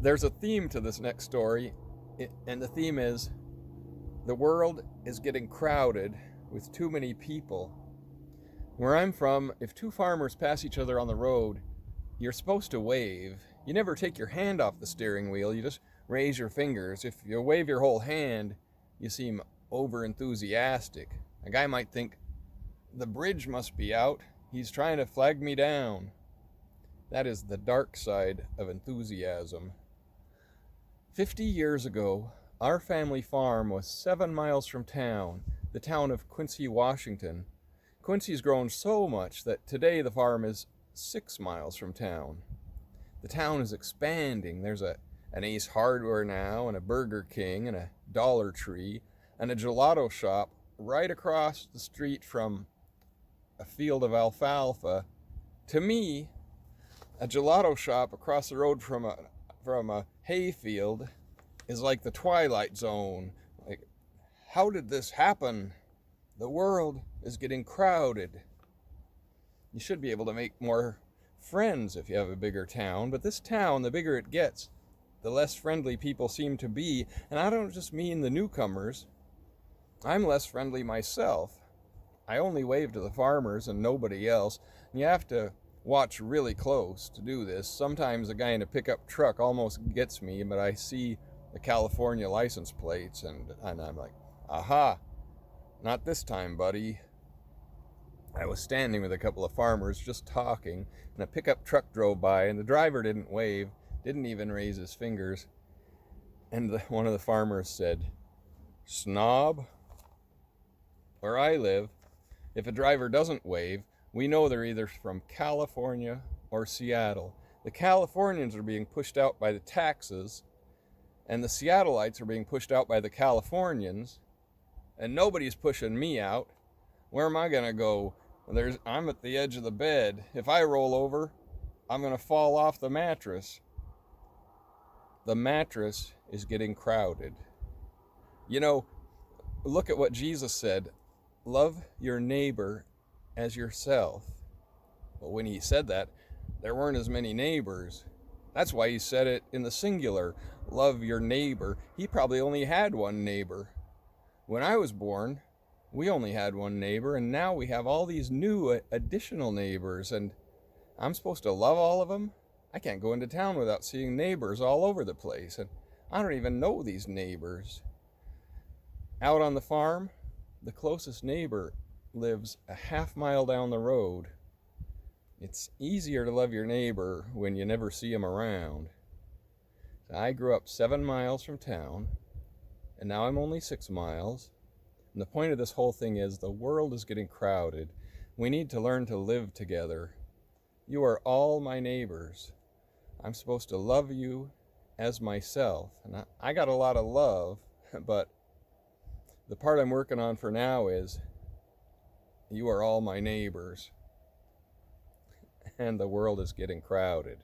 There's a theme to this next story, and the theme is the world is getting crowded with too many people. Where I'm from, if two farmers pass each other on the road, you're supposed to wave. You never take your hand off the steering wheel, you just raise your fingers. If you wave your whole hand, you seem over enthusiastic. A guy might think, the bridge must be out, he's trying to flag me down. That is the dark side of enthusiasm. 50 years ago, our family farm was 7 miles from town, the town of Quincy, Washington. Quincy's grown so much that today the farm is 6 miles from town. The town is expanding. There's an Ace Hardware now, and a Burger King, and a Dollar Tree, and a gelato shop right across the street from a field of alfalfa. To me, a gelato shop across the road from a hay field is like the Twilight Zone. Like, how did this happen? The world is getting crowded. You should be able to make more friends if you have a bigger town, but this town, the bigger it gets, the less friendly people seem to be. And I don't just mean the newcomers. I'm less friendly myself. I only wave to the farmers and nobody else. And you have to watch really close to do this. Sometimes a guy in a pickup truck almost gets me, but I see the California license plates and I'm like, aha, not this time, buddy. I was standing with a couple of farmers just talking, and a pickup truck drove by, and the driver didn't wave, didn't even raise his fingers. And one of the farmers said, snob. Where I live, if a driver doesn't wave, we know they're either from California or Seattle. The Californians are being pushed out by the taxes, and the Seattleites are being pushed out by the Californians, and nobody's pushing me out. Where am I gonna go? I'm at the edge of the bed. If I roll over, I'm gonna fall off the mattress. The mattress is getting crowded. You know, look at what Jesus said. Love your neighbor as yourself. Well, when he said that, there weren't as many neighbors. That's why he said it in the singular. Love your neighbor. He probably only had one neighbor. When I was born, we only had one neighbor, and now we have all these new additional neighbors, and I'm supposed to love all of them? I can't go into town without seeing neighbors all over the place, and I don't even know these neighbors. Out on the farm, the closest neighbor lives a half-mile down the road. It's easier to love your neighbor when you never see him around. I grew up 7 miles from town, and now I'm only 6 miles. And the point of this whole thing is the world is getting crowded. We need to learn to live together. You are all my neighbors. I'm supposed to love you as myself. And I got a lot of love, but the part I'm working on for now is you are all my neighbors. And the world is getting crowded.